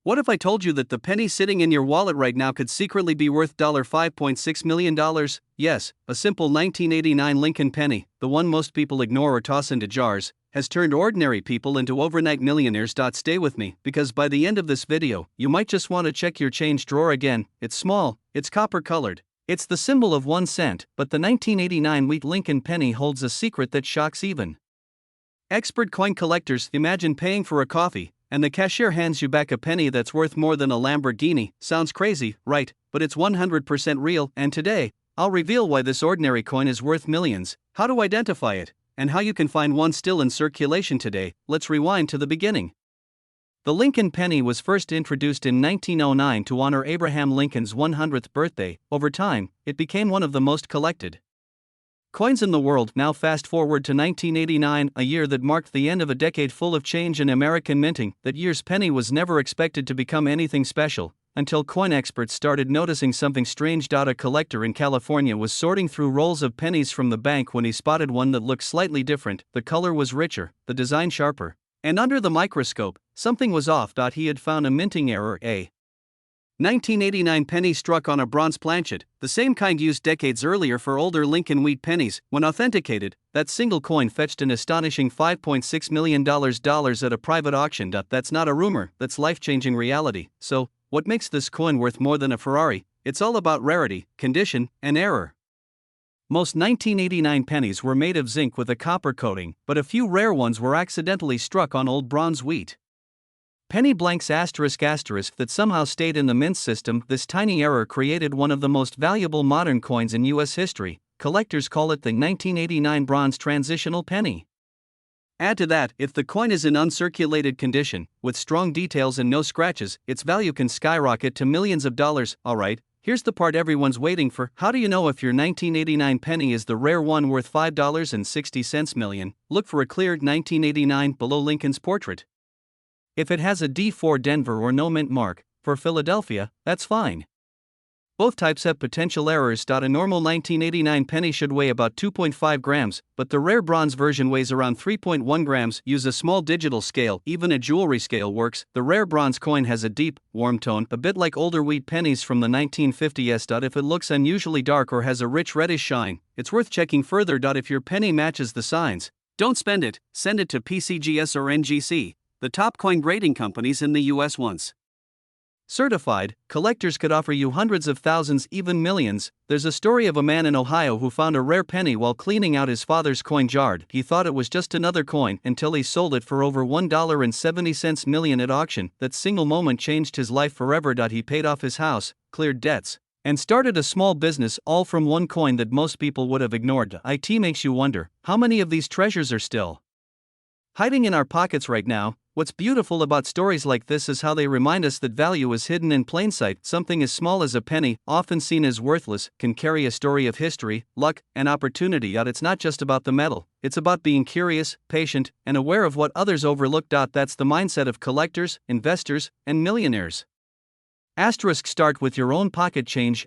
What if I told you that the penny sitting in your wallet right now could secretly be worth $5.6 million? Yes, a simple 1989 Lincoln penny, the one most people ignore or toss into jars, has turned ordinary people into overnight millionaires. Stay with me, because by the end of this video, you might just want to check your change drawer again. It's small, it's copper colored, it's the symbol of 1 cent, but the 1989 wheat Lincoln penny holds a secret that shocks even expert coin collectors. Imagine paying for a coffee, and the cashier hands you back a penny that's worth more than a Lamborghini. Sounds crazy, right? But it's 100% real, and today, I'll reveal why this ordinary coin is worth millions, how to identify it, and how you can find one still in circulation today. Let's rewind to the beginning. The Lincoln penny was first introduced in 1909 to honor Abraham Lincoln's 100th birthday. Over time, it became one of the most collected coins in the world. Now fast forward to 1989, a year that marked the end of a decade full of change in American minting. That year's penny was never expected to become anything special, until coin experts started noticing something strange. A collector in California was sorting through rolls of pennies from the bank when he spotted one that looked slightly different. The color was richer, the design sharper, and under the microscope, something was off. He had found a minting error. A 1989 penny struck on a bronze planchet, the same kind used decades earlier for older Lincoln wheat pennies. When authenticated, that single coin fetched an astonishing $5.6 million at a private auction. That's not a rumor, that's life-changing reality. So, what makes this coin worth more than a Ferrari? It's all about rarity, condition, and error. Most 1989 pennies were made of zinc with a copper coating, but a few rare ones were accidentally struck on old bronze wheat penny blanks **** that somehow stayed in the mint system. This tiny error created one of the most valuable modern coins in U.S. history. Collectors call it the 1989 bronze transitional penny. Add to that, if the coin is in uncirculated condition, with strong details and no scratches, its value can skyrocket to millions of dollars. Alright, here's the part everyone's waiting for. How do you know if your 1989 penny is the rare one worth $5.60 million? Look for a clear 1989 below Lincoln's portrait. If it has a D4 Denver or no mint mark, for Philadelphia, that's fine. Both types have potential errors. A normal 1989 penny should weigh about 2.5 grams, but the rare bronze version weighs around 3.1 grams. Use a small digital scale, even a jewelry scale works. The rare bronze coin has a deep, warm tone, a bit like older wheat pennies from the 1950s. If it looks unusually dark or has a rich reddish shine, it's worth checking further. If your penny matches the signs, don't spend it, send it to PCGS or NGC, the top coin grading companies in the US. Once certified, collectors could offer you hundreds of thousands, even millions. There's a story of a man in Ohio who found a rare penny while cleaning out his father's coin jar. He thought it was just another coin until he sold it for over $1.70 million at auction. That single moment changed his life forever. He paid off his house, cleared debts, and started a small business, all from one coin that most people would have ignored. It makes you wonder, how many of these treasures are still hiding in our pockets right now? What's beautiful about stories like this is how they remind us that value is hidden in plain sight. Something as small as a penny, often seen as worthless, can carry a story of history, luck, and opportunity. It's not just about the metal, it's about being curious, patient, and aware of what others overlook. That's the mindset of collectors, investors, and millionaires. Start with your own pocket change.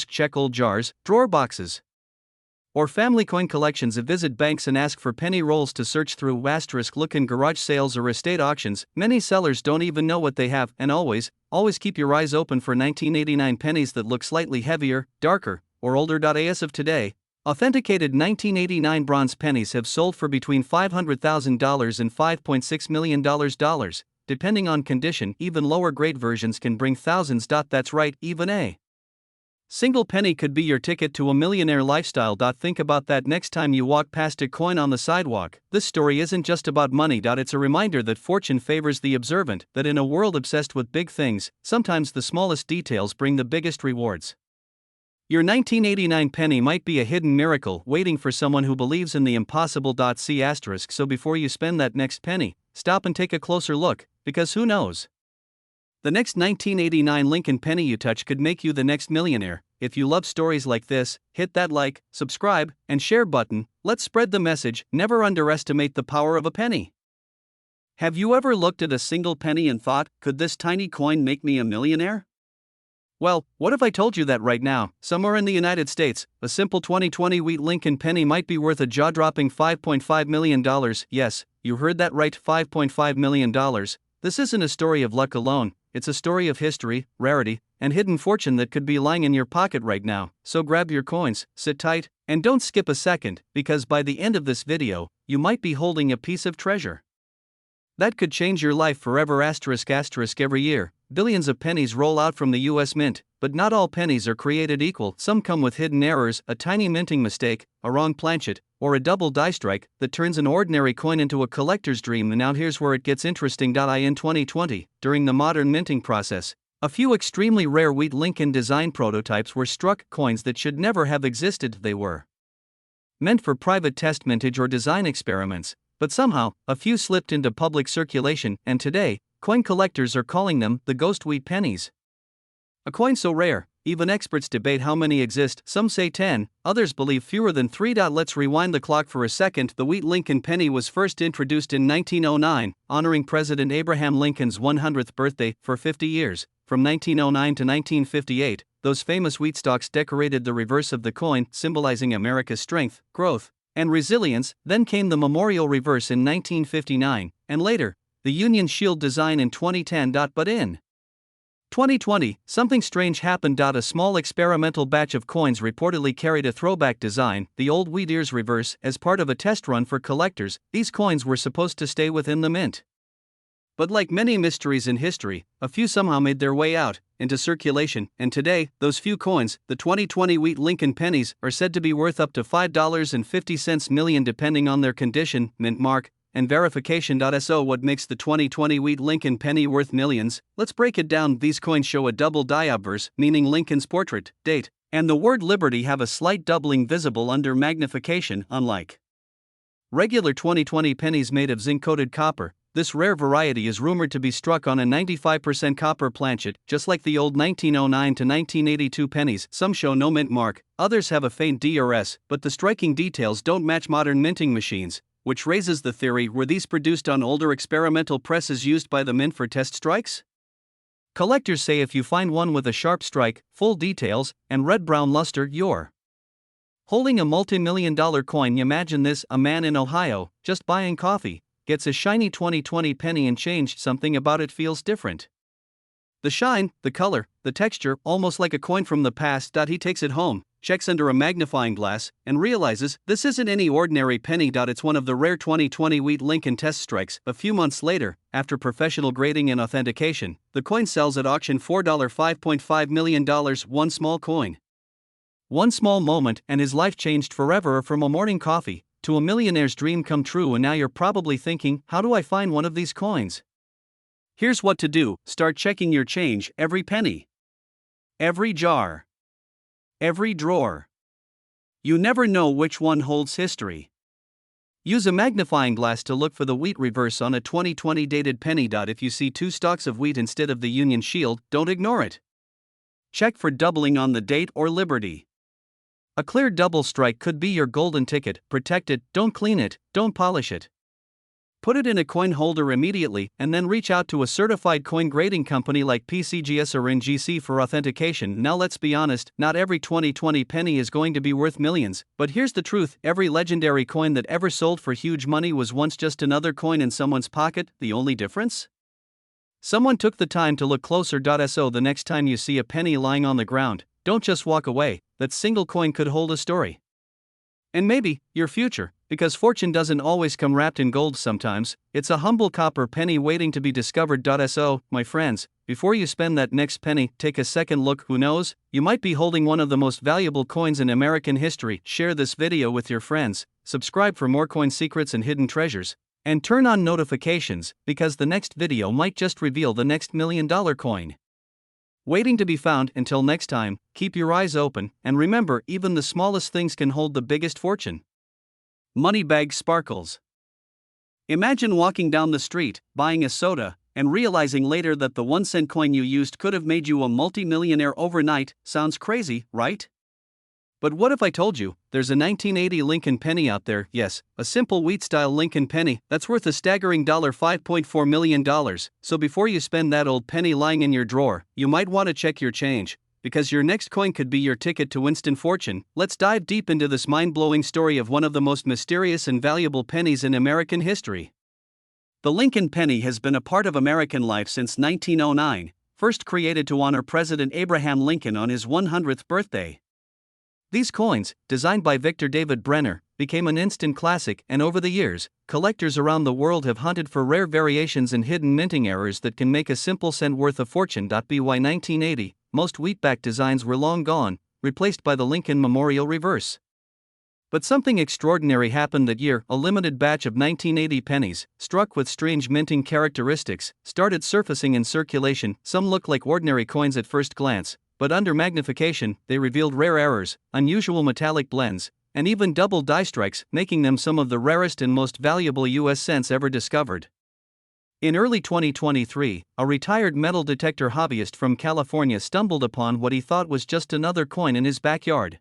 Check old jars, drawer boxes, or family coin collections. Visit banks and ask for penny rolls to search through. Look in garage sales or estate auctions. Many sellers don't even know what they have. And always keep your eyes open for 1989 pennies that look slightly heavier, darker, or older. As of today, authenticated 1989 bronze pennies have sold for between $500,000 and $5.6 million. Depending on condition, even lower grade versions can bring thousands. That's right, even a single penny could be your ticket to a millionaire lifestyle. Think about that next time you walk past a coin on the sidewalk. This story isn't just about money. It's a reminder that fortune favors the observant, that in a world obsessed with big things, sometimes the smallest details bring the biggest rewards. Your 1989 penny might be a hidden miracle waiting for someone who believes in the impossible. So before you spend that next penny, stop and take a closer look, because who knows? The next 1989 Lincoln penny you touch could make you the next millionaire. If you love stories like this, hit that like, subscribe, and share button. Let's spread the message. Never underestimate the power of a penny. Have you ever looked at a single penny and thought, could this tiny coin make me a millionaire? Well, what if I told you that right now, somewhere in the United States, a simple 2020 wheat Lincoln penny might be worth a jaw-dropping $5.5 million? Yes, you heard that right, $5.5 million. This isn't a story of luck alone. it's a story of history, rarity, and hidden fortune that could be lying in your pocket right now. So grab your coins, sit tight, and don't skip a second, because by the end of this video, you might be holding a piece of treasure that could change your life forever. Every year, billions of pennies roll out from the US Mint, but not all pennies are created equal. Some come with hidden errors, a tiny minting mistake, a wrong planchet, or a double die strike that turns an ordinary coin into a collector's dream. And now here's where it gets interesting. In 2020, during the modern minting process, a few extremely rare wheat Lincoln design prototypes were struck, coins that should never have existed. They were meant for private test mintage or design experiments, but somehow, a few slipped into public circulation, and today, coin collectors are calling them the ghost wheat pennies. A coin so rare, even experts debate how many exist. Some say 10, others believe fewer than 3. Let's rewind the clock for a second. The wheat Lincoln penny was first introduced in 1909, honoring President Abraham Lincoln's 100th birthday. For 50 years, from 1909 to 1958, those famous wheat stalks decorated the reverse of the coin, symbolizing America's strength, growth, and resilience. Then came the memorial reverse in 1959, and later, the Union Shield design in 2010. But in 2020, something strange happened. A small experimental batch of coins reportedly carried a throwback design, the old wheat ears reverse. As part of a test run for collectors, these coins were supposed to stay within the mint. But like many mysteries in history, a few somehow made their way out into circulation, and today, those few coins, the 2020 wheat Lincoln pennies, are said to be worth up to $5.50 million depending on their condition, mint mark, and verification. So what makes the 2020 wheat Lincoln penny worth millions? Let's break it down. These coins show a double die obverse, meaning Lincoln's portrait, date, and the word liberty have a slight doubling visible under magnification. Unlike regular 2020 pennies made of zinc-coated copper, this rare variety is rumored to be struck on a 95% copper planchet, just like the old 1909 to 1982 pennies. Some show no mint mark, others have a faint DRS, but the striking details don't match modern minting machines, which raises the theory: were these produced on older experimental presses used by the mint for test strikes? Collectors say if you find one with a sharp strike, full details, and red-brown luster, you're holding a multi-million-dollar coin. Imagine this: a man in Ohio, just buying coffee, gets a shiny 2020 penny and change. Something about it feels different. The shine, the color, the texture, almost like a coin from the past. He takes it home, checks under a magnifying glass, and realizes this isn't any ordinary penny. It's one of the rare 2020 wheat Lincoln test strikes. A few months later, after professional grading and authentication, the coin sells at auction for $5.5 million. One small coin, one small moment, and his life changed forever. From a morning coffee to a millionaire's dream come true. And now you're probably thinking, how do I find one of these coins? Here's what to do: start checking your change, every penny, every jar, every drawer. You never know which one holds history. Use a magnifying glass to look for the wheat reverse on a 2020 dated penny. If you see two stalks of wheat instead of the Union Shield, don't ignore it. Check for doubling on the date or liberty. A clear double strike could be your golden ticket. Protect it, don't clean it, don't polish it. Put it in a coin holder immediately, and then reach out to a certified coin grading company like PCGS or NGC for authentication. Now let's be honest, not every 2020 penny is going to be worth millions, but here's the truth: every legendary coin that ever sold for huge money was once just another coin in someone's pocket. The only difference? Someone took the time to look closer. So the next time you see a penny lying on the ground, don't just walk away. That single coin could hold a story. And maybe your future, because fortune doesn't always come wrapped in gold. Sometimes it's a humble copper penny waiting to be discovered. So, my friends, before you spend that next penny, take a second look. Who knows, you might be holding one of the most valuable coins in American history. Share this video with your friends, subscribe for more coin secrets and hidden treasures, and turn on notifications, because the next video might just reveal the next $1 million coin waiting to be found. Until next time, keep your eyes open, and remember, even the smallest things can hold the biggest fortune. Moneybag sparkles. Imagine walking down the street, buying a soda, and realizing later that the 1-cent coin you used could have made you a multi-millionaire overnight. Sounds crazy, right? But what if I told you, there's a 1980 Lincoln penny out there? Yes, a simple wheat-style Lincoln penny that's worth a staggering $5.4 million. So before you spend that old penny lying in your drawer, you might want to check your change, because your next coin could be your ticket to instant fortune. Let's dive deep into this mind-blowing story of one of the most mysterious and valuable pennies in American history. The Lincoln penny has been a part of American life since 1909, first created to honor President Abraham Lincoln on his 100th birthday. These coins, designed by Victor David Brenner, became an instant classic, and over the years, collectors around the world have hunted for rare variations and hidden minting errors that can make a simple cent worth a fortune. By 1980, most wheatback designs were long gone, replaced by the Lincoln Memorial reverse. But something extraordinary happened that year. A limited batch of 1980 pennies, struck with strange minting characteristics, started surfacing in circulation. Some look like ordinary coins at first glance, but under magnification, they revealed rare errors, unusual metallic blends, and even double die strikes, making them some of the rarest and most valuable U.S. cents ever discovered. In early 2023, a retired metal detector hobbyist from California stumbled upon what he thought was just another coin in his backyard.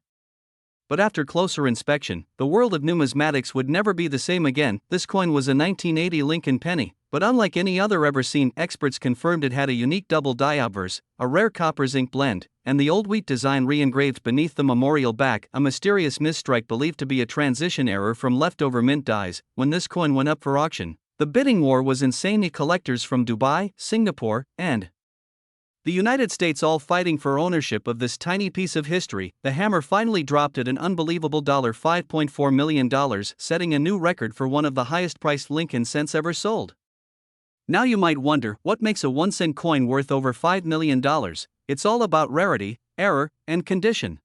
But after closer inspection, the world of numismatics would never be the same again. This coin was a 1980 Lincoln penny, but unlike any other ever seen, experts confirmed it had a unique double die obverse, a rare copper zinc blend, and the old wheat design re-engraved beneath the memorial back, a mysterious misstrike believed to be a transition error from leftover mint dies. When this coin went up for auction, the bidding war was insane. Collectors from Dubai, Singapore, and the United States all fighting for ownership of this tiny piece of history. The hammer finally dropped at an unbelievable $5.4 million, setting a new record for one of the highest-priced Lincoln cents ever sold. Now you might wonder, what makes a 1-cent coin worth over $5 million? It's all about rarity, error, and condition.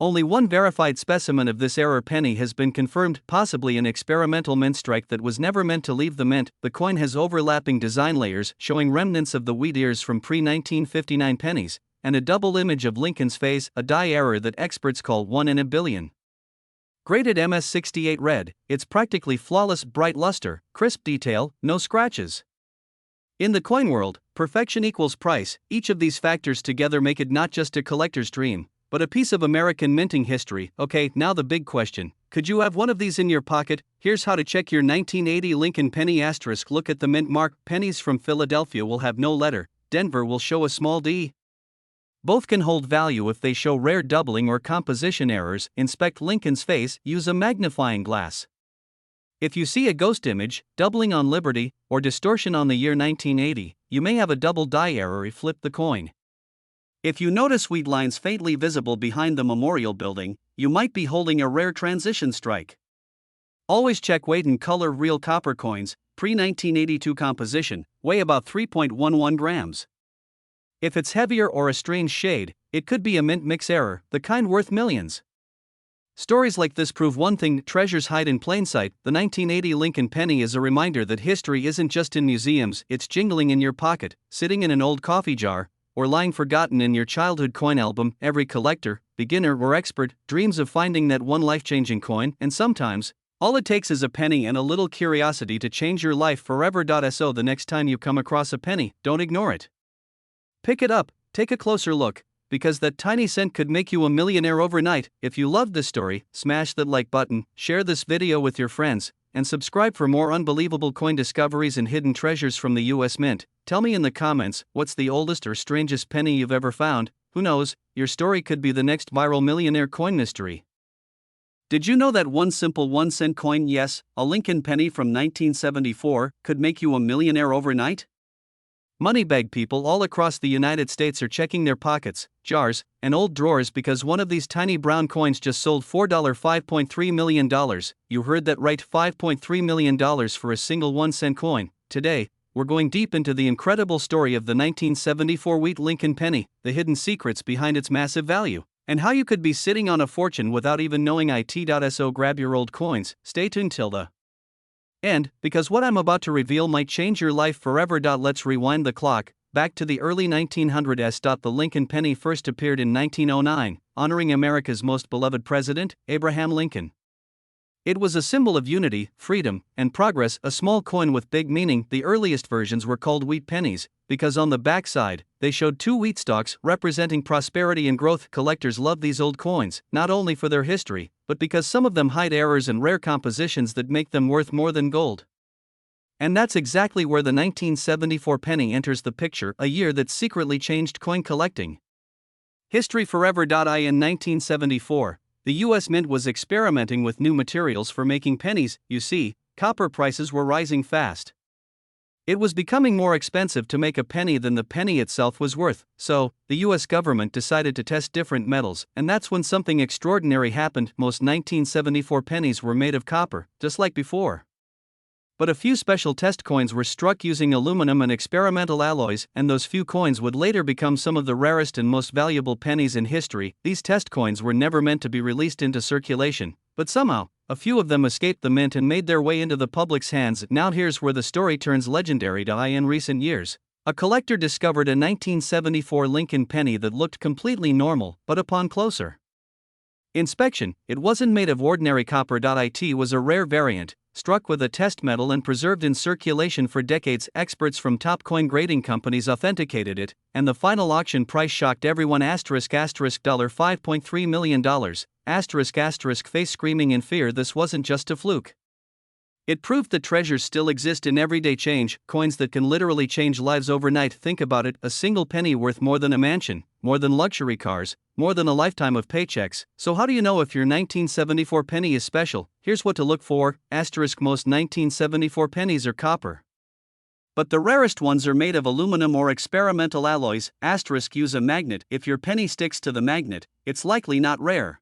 Only one verified specimen of this error penny has been confirmed, possibly an experimental mint strike that was never meant to leave the mint. The coin has overlapping design layers showing remnants of the wheat ears from pre-1959 pennies, and a double image of Lincoln's face, a die error that experts call 1 in a billion. Graded MS68 red, it's practically flawless, bright luster, crisp detail, no scratches. In the coin world, perfection equals price. Each of these factors together make it not just a collector's dream, but a piece of American minting history. Okay, now the big question: could you have one of these in your pocket? Here's how to check your 1980 Lincoln penny asterisk. Look at the mint mark. Pennies from Philadelphia will have no letter. Denver will show a small d. Both can hold value if they show rare doubling or composition errors. Inspect Lincoln's face. Use a magnifying glass. If you see a ghost image, doubling on Liberty, or distortion on the year 1980, you may have a double die error. Flip the coin. If you notice wheat lines faintly visible behind the memorial building, you might be holding a rare transition strike. Always check weight and color. Real copper coins, pre-1982 composition, weigh about 3.11 grams. If it's heavier or a strange shade, it could be a mint mix error, the kind worth millions. Stories like this prove one thing: treasures hide in plain sight. The 1980 Lincoln penny is a reminder that history isn't just in museums, it's jingling in your pocket, sitting in an old coffee jar, or lying forgotten in your childhood coin album. Every collector, beginner or expert, dreams of finding that one life-changing coin, and sometimes, all it takes is a penny and a little curiosity to change your life forever. So the next time you come across a penny, don't ignore it. Pick it up, take a closer look, because that tiny cent could make you a millionaire overnight. If you loved this story, smash that like button, share this video with your friends, and subscribe for more unbelievable coin discoveries and hidden treasures from the US Mint. Tell me in the comments, what's the oldest or strangest penny you've ever found? Who knows, your story could be the next viral millionaire coin mystery. Did you know that one simple 1-cent coin, yes, a Lincoln penny from 1974, could make you a millionaire overnight? Moneybag people all across the United States are checking their pockets, jars, and old drawers because one of these tiny brown coins just sold for $5.3 million. You heard that right, $5.3 million for a single 1-cent coin. Today, we're going deep into the incredible story of the 1974 wheat Lincoln penny, the hidden secrets behind its massive value, and how you could be sitting on a fortune without even knowing it. So grab your old coins, stay tuned till the end, because what I'm about to reveal might change your life forever. Let's rewind the clock, back to the early 1900s. The Lincoln penny first appeared in 1909, honoring America's most beloved president, Abraham Lincoln. It was a symbol of unity, freedom, and progress, a small coin with big meaning. The earliest versions were called wheat pennies, because on the backside, they showed 2 wheat stalks representing prosperity and growth. Collectors love these old coins, not only for their history, but because some of them hide errors and rare compositions that make them worth more than gold. And that's exactly where the 1974 penny enters the picture, a year that secretly changed coin collecting. History forever. In 1974, the U.S. Mint was experimenting with new materials for making pennies. You see, copper prices were rising fast. It was becoming more expensive to make a penny than the penny itself was worth, so the US government decided to test different metals, and that's when something extraordinary happened. Most 1974 pennies were made of copper, just like before. But a few special test coins were struck using aluminum and experimental alloys, and those few coins would later become some of the rarest and most valuable pennies in history. These test coins were never meant to be released into circulation, but somehow, a few of them escaped the mint and made their way into the public's hands. Now here's where the story turns legendary. In recent years, a collector discovered a 1974 Lincoln penny that looked completely normal, but upon closer inspection, it wasn't made of ordinary copper. It was a rare variant, struck with a test metal and preserved in circulation for decades. Experts from top coin grading companies authenticated it, and the final auction price shocked everyone. $5.3 million. Face screaming in fear. This wasn't just a fluke. It proved that treasures still exist in everyday change, coins that can literally change lives overnight. Think about it, a single penny worth more than a mansion, more than luxury cars, more than a lifetime of paychecks. So how do you know if your 1974 penny is special? Here's what to look for. Most 1974 pennies are copper, but the rarest ones are made of aluminum or experimental alloys. Use a magnet. If your penny sticks to the magnet, it's likely not rare.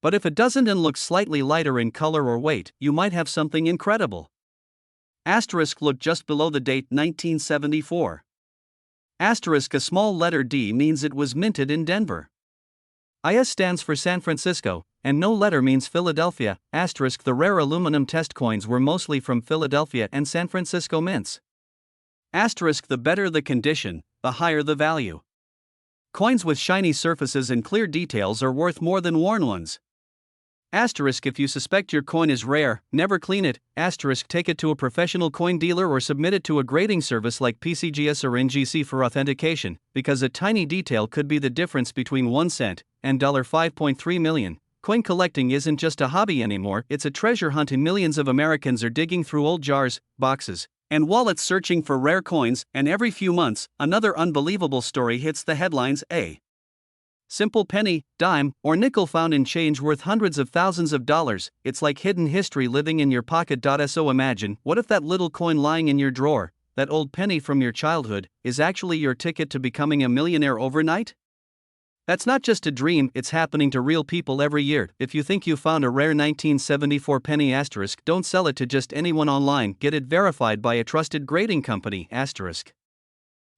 But if it doesn't and looks slightly lighter in color or weight, you might have something incredible. Look just below the date 1974. A small letter D means it was minted in Denver. IS stands for San Francisco, and no letter means Philadelphia. The rare aluminum test coins were mostly from Philadelphia and San Francisco mints. The better the condition, the higher the value. Coins with shiny surfaces and clear details are worth more than worn ones. If you suspect your coin is rare, never clean it. Take it to a professional coin dealer or submit it to a grading service like PCGS or NGC for authentication, because a tiny detail could be the difference between 1 cent and $5.3 million. Coin collecting isn't just a hobby anymore, it's a treasure hunt, and millions of Americans are digging through old jars, boxes, and wallets searching for rare coins. And every few months, another unbelievable story hits the headlines. A simple penny, dime, or nickel found in change worth hundreds of thousands of dollars. It's like hidden history living in your pocket. So imagine, what if that little coin lying in your drawer, that old penny from your childhood, is actually your ticket to becoming a millionaire overnight? That's not just a dream, it's happening to real people every year. If you think you found a rare 1974 penny *, don't sell it to just anyone online, get it verified by a trusted grading company *.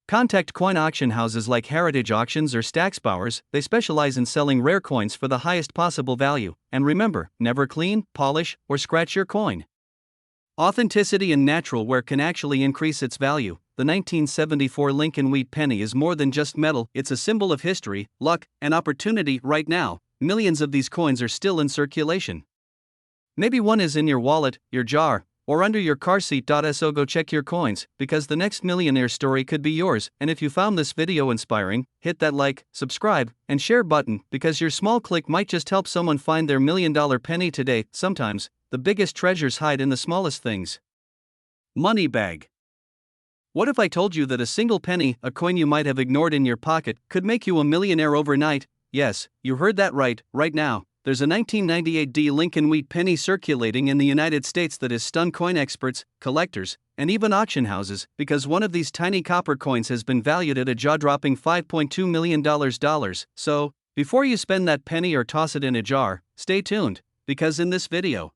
Contact coin auction houses like Heritage Auctions or Stacksbowers. They specialize in selling rare coins for the highest possible value. And remember, never clean, polish, or scratch your coin. Authenticity and natural wear can actually increase its value. The 1974 Lincoln Wheat penny is more than just metal, it's a symbol of history, luck, and opportunity. Right now, millions of these coins are still in circulation. Maybe one is in your wallet, your jar, or under your car seat. So go check your coins, because the next millionaire story could be yours. And if you found this video inspiring, hit that like, subscribe, and share button, because your small click might just help someone find their $1 million penny today. Sometimes, the biggest treasures hide in the smallest things. Money bag. What if I told you that a single penny, a coin you might have ignored in your pocket, could make you a millionaire overnight? Yes, you heard that right. Right now, there's a 1998 D Lincoln Wheat penny circulating in the United States that has stunned coin experts, collectors, and even auction houses, because one of these tiny copper coins has been valued at a jaw-dropping $5.2 million. So, before you spend that penny or toss it in a jar, stay tuned, because in this video,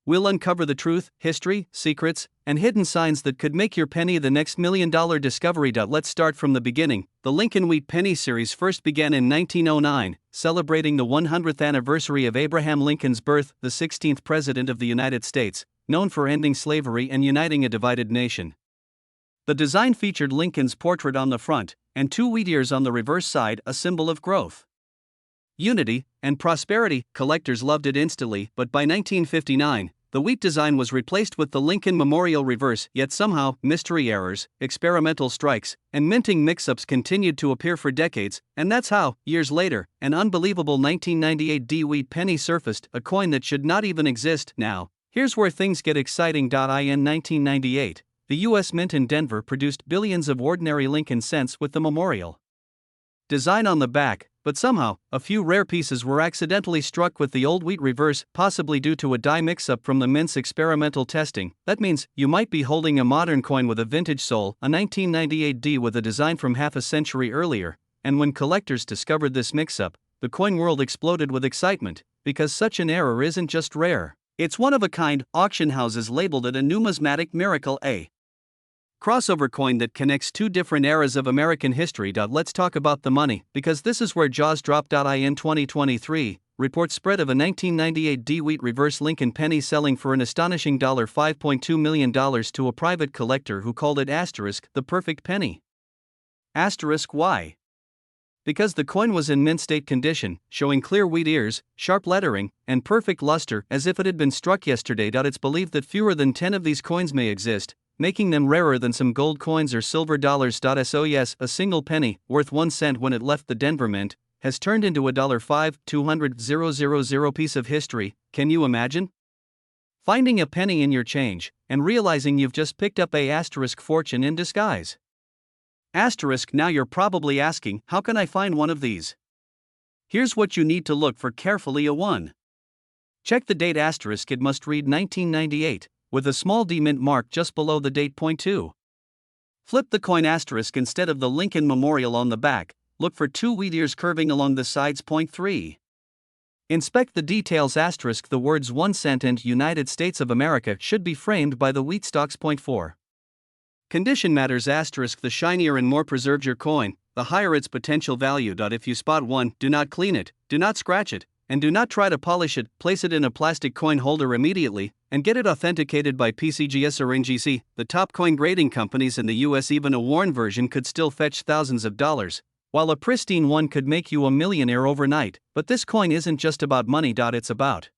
we'll uncover the truth, history, secrets, and hidden signs that could make your penny the next $1 million discovery. Let's start from the beginning. The Lincoln Wheat penny series first began in 1909, celebrating the 100th anniversary of Abraham Lincoln's birth, the 16th President of the United States, known for ending slavery and uniting a divided nation. The design featured Lincoln's portrait on the front, and 2 wheat ears on the reverse side, a symbol of growth, unity, and prosperity. Collectors loved it instantly, but by 1959, the wheat design was replaced with the Lincoln Memorial reverse. Yet somehow, mystery errors, experimental strikes, and minting mix-ups continued to appear for decades, and that's how, years later, an unbelievable 1998 D wheat penny surfaced, a coin that should not even exist. Now, here's where things get exciting. In 1998, the U.S. Mint in Denver produced billions of ordinary Lincoln cents with the memorial. design on the back, but somehow, a few rare pieces were accidentally struck with the old wheat reverse, possibly due to a die mix-up from the mint's experimental testing. That means, you might be holding a modern coin with a vintage sole, a 1998 D with a design from half a century earlier, and when collectors discovered this mix-up, the coin world exploded with excitement, because such an error isn't just rare. It's one of a kind. Auction houses labeled it a numismatic miracle, a crossover coin that connects two different eras of American history. Let's talk about the money, because this is where jaws drop. In 2023, reports spread of a 1998 D wheat reverse Lincoln penny selling for an astonishing $5.2 million to a private collector who called it the perfect penny. Why? Because the coin was in mint state condition, showing clear wheat ears, sharp lettering, and perfect luster, as if it had been struck yesterday. It's believed that fewer than 10 of these coins may exist, making them rarer than some gold coins or silver dollars. So yes, a single penny, worth 1 cent when it left the Denver Mint, has turned into a $5,200,000 piece of history. Can you imagine? Finding a penny in your change, and realizing you've just picked up a fortune in disguise. Now you're probably asking, how can I find one of these? Here's what you need to look for carefully. 1. Check the date. It must read 1998, with a small D mint mark just below the date. 2. Flip the coin instead of the Lincoln Memorial on the back, look for 2 wheat ears curving along the sides. 3. Inspect the details. The words 1 cent and United States of America should be framed by the wheat stalks. 4. Condition matters. The shinier and more preserved your coin, the higher its potential value. If you spot one, do not clean it, do not scratch it, and do not try to polish it. Place it in a plastic coin holder immediately, and get it authenticated by PCGS or NGC, the top coin grading companies in the US. Even a worn version could still fetch thousands of dollars, while a pristine one could make you a millionaire overnight. But this coin isn't just about money. It's about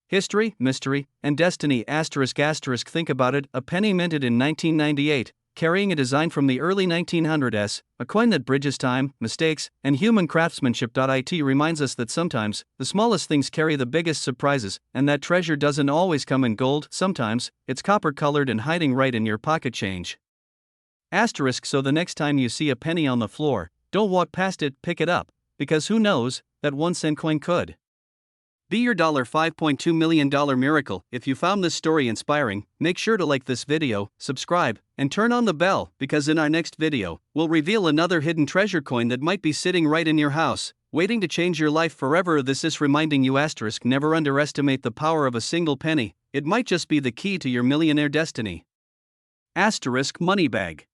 history, mystery, and destiny. Think about it, a penny minted in 1998, carrying a design from the early 1900s, a coin that bridges time, mistakes, and human craftsmanship. It reminds us that sometimes, the smallest things carry the biggest surprises, and that treasure doesn't always come in gold. Sometimes, it's copper-colored and hiding right in your pocket change. So the next time you see a penny on the floor, don't walk past it, pick it up, because who knows, that 1 cent coin could be your $5.2 million miracle. If you found this story inspiring, make sure to like this video, subscribe, and turn on the bell, because in our next video, we'll reveal another hidden treasure coin that might be sitting right in your house, waiting to change your life forever. This is reminding you never underestimate the power of a single penny. It might just be the key to your millionaire destiny. Money bag.